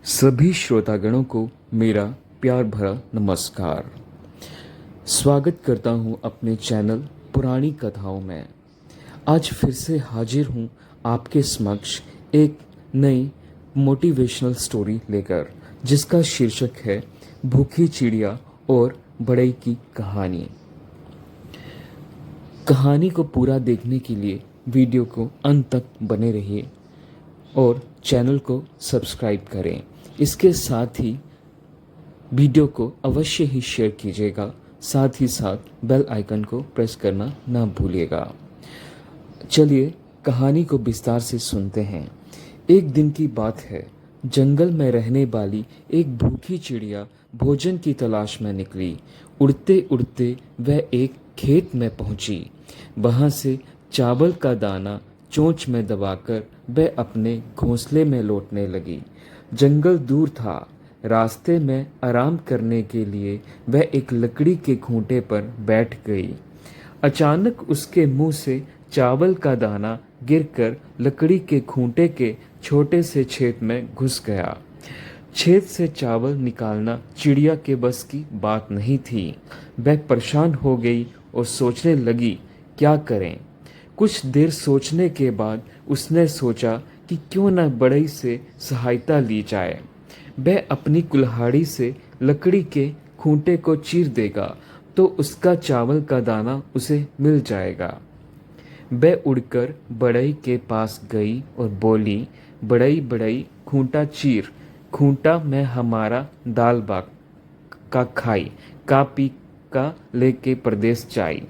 सभी श्रोतागणों को मेरा प्यार भरा नमस्कार। स्वागत करता हूँ अपने चैनल पुरानी कथाओं में। आज फिर से हाजिर हूँ आपके समक्ष एक नई मोटिवेशनल स्टोरी लेकर, जिसका शीर्षक है भूखी चिड़िया और बड़ई की कहानी। कहानी को पूरा देखने के लिए वीडियो को अंत तक बने रहिए और चैनल को सब्सक्राइब करें। इसके साथ ही वीडियो को अवश्य ही शेयर कीजिएगा, साथ ही साथ बेल आइकन को प्रेस करना ना भूलिएगा। चलिए कहानी को विस्तार से सुनते हैं। एक दिन की बात है, जंगल में रहने वाली एक भूखी चिड़िया भोजन की तलाश में निकली। उड़ते उड़ते वह एक खेत में पहुंची। वहां से चावल का दाना चोंच में दबाकर वह अपने घोंसले में लौटने लगी। जंगल दूर था। रास्ते में आराम करने के लिए वह एक लकड़ी के खूंटे पर बैठ गई। अचानक उसके मुंह से चावल का दाना गिरकर लकड़ी के खूंटे के छोटे से छेद में घुस गया। छेद से चावल निकालना चिड़िया के बस की बात नहीं थी। वह परेशान हो गई और सोचने लगी, क्या करें। कुछ देर सोचने के बाद उसने सोचा कि क्यों न बड़ई से सहायता ली जाए। वह अपनी कुल्हाड़ी से लकड़ी के खूंटे को चीर देगा तो उसका चावल का दाना उसे मिल जाएगा। वह उड़कर बड़ई के पास गई और बोली, बड़ई बड़ई खूंटा चीर, खूंटा में हमारा दाल बाग का खाई, का पी का लेके परदेस जाई।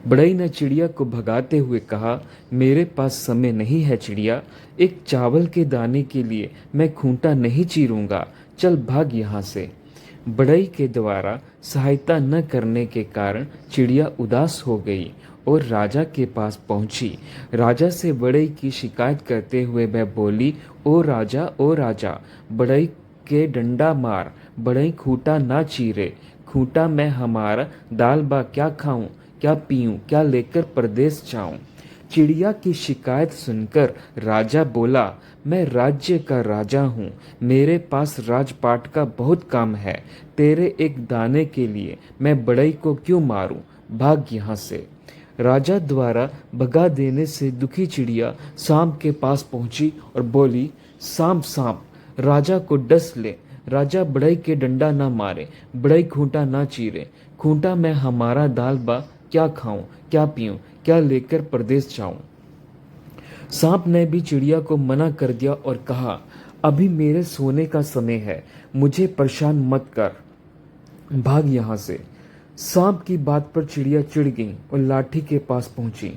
बड़ई ने चिड़िया को भगाते हुए कहा, मेरे पास समय नहीं है चिड़िया, एक चावल के दाने के लिए मैं खूंटा नहीं चीरूंगा, चल भाग यहाँ से। बड़ई के द्वारा सहायता न करने के कारण चिड़िया उदास हो गई और राजा के पास पहुंची। राजा से बड़ई की शिकायत करते हुए वह बोली, ओ राजा, बड़ई के डंडा मार, बड़ई खूंटा ना चीरे, खूंटा मैं हमारा दाल बा क्या खाऊं, क्या पीऊं, क्या लेकर परदेस जाऊं। चिड़िया की शिकायत सुनकर राजा बोला, मैं राज्य का राजा हूँ, मेरे पास राजपाट का बहुत काम है, तेरे एक दाने के लिए मैं बड़ई को क्यों मारूं, भाग यहाँ से। राजा द्वारा भगा देने से दुखी चिड़िया सांप के पास पहुंची और बोली, सांप सांप, राजा को डस ले, राजा बड़ई के डंडा ना मारे, बड़ई खूंटा ना चीरे, खूंटा मैं हमारा दाल बा क्या खाऊं, क्या पीऊं, क्या लेकर परदेस जाऊं। सांप ने भी चिड़िया को मना कर दिया और कहा, अभी मेरे सोने का समय है, मुझे परेशान मत कर, भाग यहाँ से। सांप की बात पर चिड़िया चिढ़ गई और लाठी के पास पहुंची।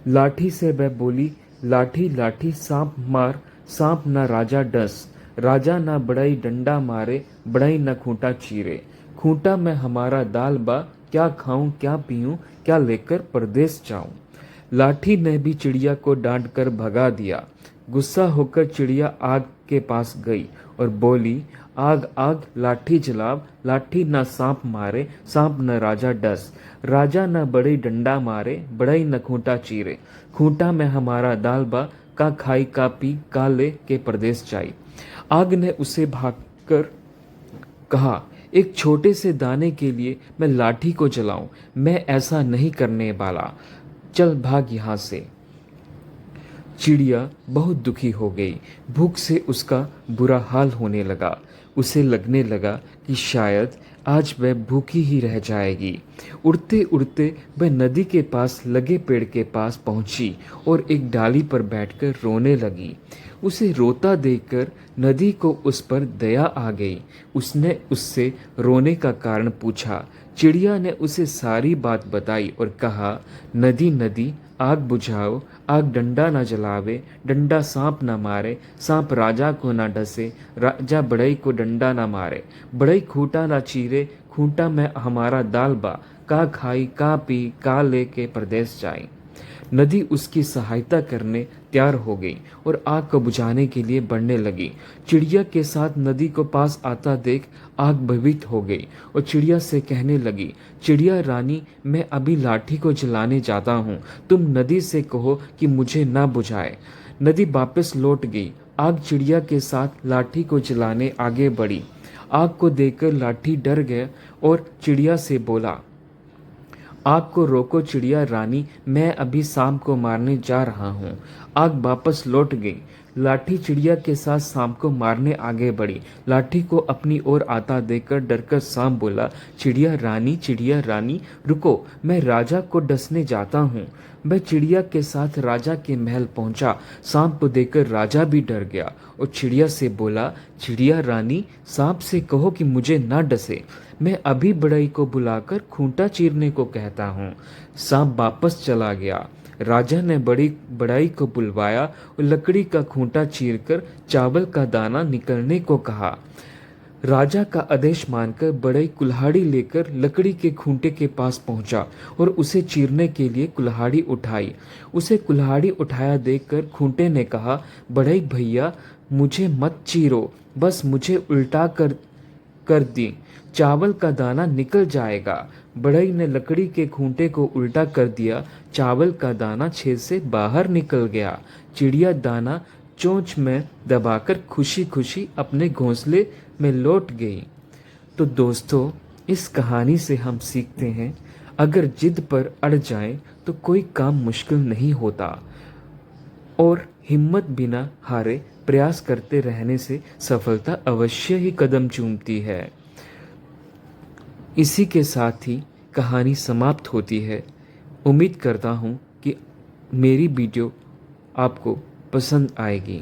लाठी से वह बोली, लाठी लाठी सांप मार, सांप ना राजा डस, राजा ना बड़ई डंडा मारे, बड़ई ना खूंटा चीरे, खूंटा में हमारा दाल बा क्या खाऊं, क्या पीऊं, क्या लेकर परदेस जाऊं। लाठी ने भी चिड़िया को डांट कर भगा दिया। गुस्सा होकर चिड़िया आग के पास गई और बोली, आग आग लाठी जलाव, लाठी ना सांप मारे, सांप न राजा डस, राजा न बड़ई डंडा मारे, बड़ई न खूंटा चीरे, खूंटा में हमारा दाल बा का खाई, का पी का ले के परदेस जाई। आग ने उसे भागकर कहा, एक छोटे से दाने के लिए मैं लाठी को जलाऊं, मैं ऐसा नहीं करने वाला, चल भाग यहाँ से। चिड़िया बहुत दुखी हो गई। भूख से उसका बुरा हाल होने लगा। उसे लगने लगा कि शायद आज वह भूखी ही रह जाएगी। उड़ते उड़ते वह नदी के पास लगे पेड़ के पास पहुंची और एक डाली पर बैठकर रोने लगी। उसे रोता देखकर नदी को उस पर दया आ गई। उसने उससे रोने का कारण पूछा। चिड़िया ने उसे सारी बात बताई और कहा, नदी नदी आग बुझाओ, आग डंडा न जलावे, डंडा सांप न मारे, सांप राजा को न डसे, राजा बड़ई को डंडा न मारे, बड़ई खूंटा न चीरे, खूंटा में हमारा दाल बा का खाई, का पी का लेके परदेस जाई। नदी उसकी सहायता करने तैयार हो गई और आग को बुझाने के लिए बढ़ने लगी। चिड़िया के साथ नदी को पास आता देख आग भयभीत हो गई और चिड़िया से कहने लगी, चिड़िया रानी, मैं अभी लाठी को जलाने जाता हूँ, तुम नदी से कहो कि मुझे ना बुझाए। नदी वापस लौट गई आग चिड़िया के साथ लाठी को जलाने आगे बढ़ी। आग को देखकर लाठी डर गया और चिड़िया से बोला, आग को रोको चिड़िया रानी, मैं अभी सांप को मारने जा रहा हूँ। आग वापस लौट गई। लाठी चिड़िया के साथ सांप को मारने आगे बढ़ी। लाठी को अपनी ओर आता देखकर डरकर सांप बोला, चिड़िया रानी रुको, मैं राजा को डसने जाता हूँ। वह चिड़िया के साथ राजा के महल पहुंचा। सांप को देखकर राजा भी डर गया और चिड़िया से बोला, चिड़िया रानी सांप से कहो कि मुझे न डसे, मैं अभी बढ़ई को बुलाकर खूंटा चीरने को कहता हूँ। सांप वापस चला गया। राजा ने बढ़ई को बुलवाया और लकड़ी का खूंटा चीरकर चावल का दाना निकलने को कहा। राजा का आदेश मानकर बढ़ई कुल्हाड़ी लेकर लकड़ी के खूंटे के पास पहुंचा और उसे चीरने के लिए कुल्हाड़ी उठाई। उसे कुल्हाड़ी उठाया देखकर खूंटे ने कहा, बढ़ई भैया मुझे मत चीरो, बस मुझे उल्टा कर दी, चावल का दाना निकल जाएगा। बढ़ई ने लकड़ी के खूंटे को उल्टा कर दिया। चावल का दाना छेद से बाहर निकल गया। चिड़िया दाना चोंच में दबाकर खुशी खुशी अपने घोंसले में लौट गई। तो दोस्तों, इस कहानी से हम सीखते हैं, अगर जिद पर अड़ जाएं तो कोई काम मुश्किल नहीं होता और हिम्मत बिना हारे प्रयास करते रहने से सफलता अवश्य ही कदम चूमती है। इसी के साथ ही कहानी समाप्त होती है। उम्मीद करता हूँ कि मेरी वीडियो आपको पसंद आएगी।